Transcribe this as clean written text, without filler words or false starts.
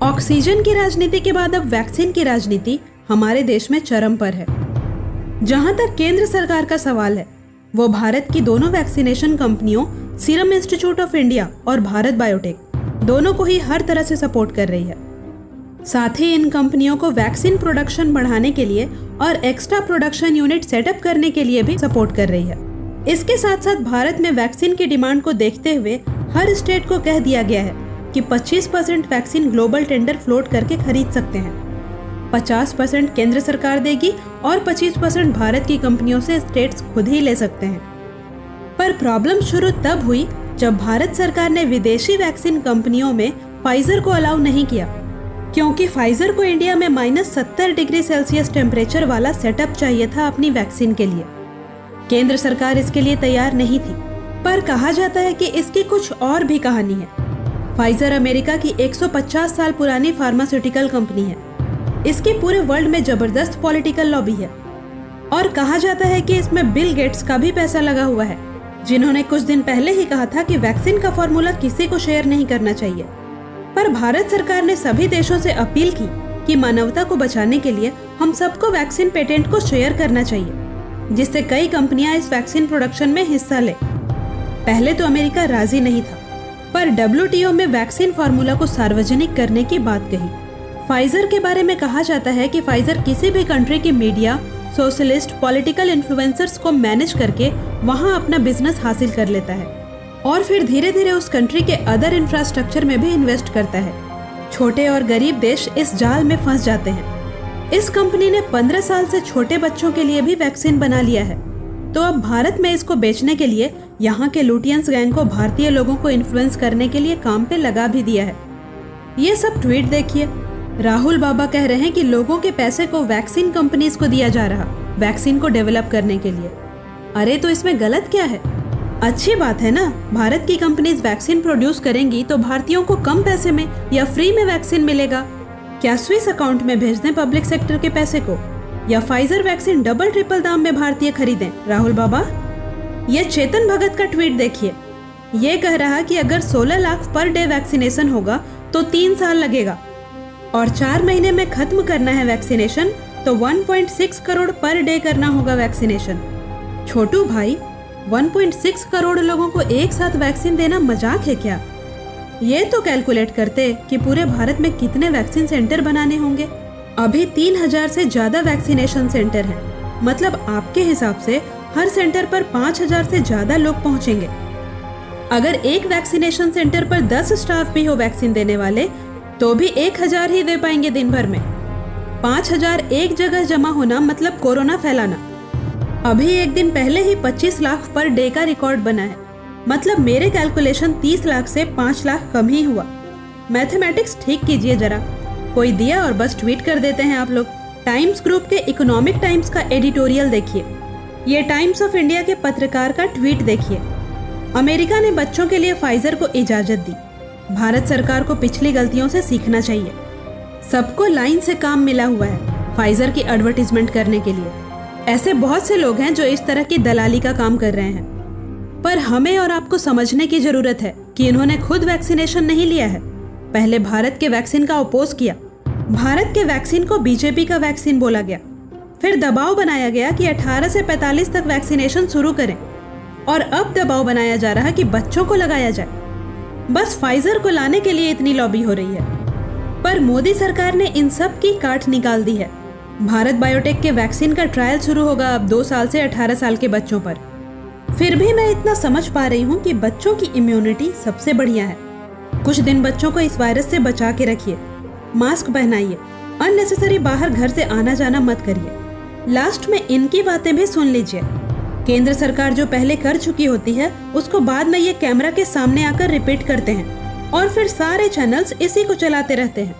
Oxygen की राजनीति के बाद अब वैक्सीन की राजनीति हमारे देश में चरम पर है। जहां तक केंद्र सरकार का सवाल है, वो भारत की दोनों वैक्सीनेशन कंपनियों सीरम इंस्टीट्यूट ऑफ इंडिया और भारत बायोटेक दोनों को ही हर तरह से सपोर्ट कर रही है। साथ ही इन कंपनियों को वैक्सीन प्रोडक्शन बढ़ाने के लिए और एक्स्ट्रा प्रोडक्शन यूनिट सेटअप करने के लिए भी सपोर्ट कर रही है। इसके साथ साथ भारत में वैक्सीन की डिमांड को देखते हुए हर स्टेट को कह दिया गया है कि 25% वैक्सीन ग्लोबल टेंडर फ्लोट करके खरीद सकते हैं। 50% केंद्र सरकार देगी और 25% भारत की कंपनियों से स्टेट्स खुद ही ले सकते हैं। पर प्रॉब्लम शुरू तब हुई जब भारत सरकार ने विदेशी वैक्सीन कंपनियों में फाइजर को अलाउ नहीं किया, क्योंकि फाइजर को इंडिया में -70 डिग्री सेल्सियस टेम्परेचर वाला सेटअप चाहिए था अपनी वैक्सीन के लिए। केंद्र सरकार इसके लिए तैयार नहीं थी, पर कहा जाता है कि इसकी कुछ और भी कहानी है। फाइजर अमेरिका की 150 साल पुरानी फार्मास्यूटिकल कंपनी है। इसकी पूरे वर्ल्ड में जबरदस्त पॉलिटिकल लॉबी है और कहा जाता है कि इसमें बिल गेट्स का भी पैसा लगा हुआ है, जिन्होंने कुछ दिन पहले ही कहा था कि वैक्सीन का फॉर्मूला किसी को शेयर नहीं करना चाहिए। पर भारत सरकार ने सभी देशों से अपील की कि मानवता को बचाने के लिए हम सबको वैक्सीन पेटेंट को शेयर करना चाहिए, जिससे कई कंपनियां इस वैक्सीन प्रोडक्शन में हिस्सा ले। पहले तो अमेरिका राजी नहीं था, पर WTO में वैक्सीन फार्मूला को सार्वजनिक करने की बात कही। फाइजर के बारे में कहा जाता है कि फाइजर किसी भी कंट्री की मीडिया, सोशलिस्ट, पॉलिटिकल इन्फ्लुएंसर्स को मैनेज करके वहां अपना बिजनेस हासिल कर लेता है और फिर धीरे धीरे उस कंट्री के अदर इंफ्रास्ट्रक्चर में भी इन्वेस्ट करता है। छोटे और गरीब देश इस जाल में फंस जाते हैं। इस कंपनी ने 15 साल से छोटे बच्चों के लिए भी वैक्सीन बना लिया है, तो अब भारत में इसको बेचने के लिए यहाँ के लुटियंस गैंग को भारतीय लोगों को इन्फ्लुएंस करने के लिए काम पे लगा भी दिया है। ये सब ट्वीट देखिए। राहुल बाबा कह रहे हैं कि लोगों के पैसे को वैक्सीन कंपनीज को दिया जा रहा वैक्सीन को डेवलप करने के लिए। अरे तो इसमें गलत क्या है? अच्छी बात है ना, भारत की कंपनीज वैक्सीन प्रोड्यूस करेंगी तो भारतीयों को कम पैसे में या फ्री में वैक्सीन मिलेगा। क्या स्विस अकाउंट में भेज दें पब्लिक सेक्टर के पैसे को, या फाइजर वैक्सीन डबल ट्रिपल दाम में भारतीय खरीदें? राहुल बाबा, ये चेतन भगत का ट्वीट देखिए। ये कह रहा कि अगर 16 लाख पर डे वैक्सीनेशन होगा तो 3 साल लगेगा और 4 महीने में खत्म करना है वैक्सीनेशन तो 1.6 करोड़ पर डे करना होगा वैक्सीनेशन। छोटू भाई, 1.6 करोड़ लोगों को एक साथ वैक्सीन देना मजाक है क्या? ये तो कैलकुलेट करते कि पूरे भारत में कितने वैक्सीन सेंटर बनाने होंगे। अभी 3000 से ज्यादा वैक्सीनेशन सेंटर हैं। मतलब आपके हिसाब से हर सेंटर पर 5000 से ज्यादा लोग पहुंचेंगे। अगर एक वैक्सीनेशन सेंटर पर 10 स्टाफ भी हो वैक्सीन देने वाले तो भी 1000 ही दे पाएंगे दिन भर में। 5000 एक जगह जमा होना मतलब कोरोना फैलाना। अभी एक दिन पहले ही 25 लाख पर डे का रिकॉर्ड बना है। मतलब मेरे कैलकुलेशन 30 लाख से 5 लाख कम ही हुआ। मैथमेटिक्स ठीक कीजिए जरा। कोई दिया और बस ट्वीट कर देते हैं आप लोग। टाइम्स ग्रुप के इकोनॉमिक टाइम्स का एडिटोरियल देखिए। ये टाइम्स ऑफ इंडिया के पत्रकार का ट्वीट देखिए। अमेरिका ने बच्चों के लिए फाइजर को इजाजत दी। भारत सरकार को पिछली गलतियों से सीखना चाहिए। सबको लाइन से काम मिला हुआ है फाइजर की एडवर्टीजमेंट करने के लिए। ऐसे बहुत से लोग हैं जो इस तरह की दलाली का काम कर रहे हैं, पर हमें और आपको समझने की जरूरत है कि इन्होंने खुद वैक्सीनेशन नहीं लिया है। पहले भारत के वैक्सीन का अपोज किया। भारत के वैक्सीन को बीजेपी का वैक्सीन बोला गया। फिर दबाव बनाया गया कि 18 से 45 तक वैक्सीनेशन शुरू करें और अब दबाव बनाया जा रहा कि बच्चों को लगाया जाए। बस फाइजर को लाने के लिए इतनी लॉबी हो रही है, पर मोदी सरकार ने इन सब की काट निकाल दी है। भारत बायोटेक के वैक्सीन का ट्रायल शुरू होगा अब 2 साल से 18 साल के बच्चों पर। फिर भी मैं इतना समझ पा रही हूँ कि बच्चों की इम्यूनिटी सबसे बढ़िया है। कुछ दिन बच्चों को इस वायरस से बचा के रखिए, मास्क पहनाइए, अननेसेसरी बाहर घर से आना जाना मत करिए। लास्ट में इनकी बातें भी सुन लीजिए। केंद्र सरकार जो पहले कर चुकी होती है उसको बाद में ये कैमरा के सामने आकर रिपीट करते हैं और फिर सारे चैनल्स इसी को चलाते रहते हैं।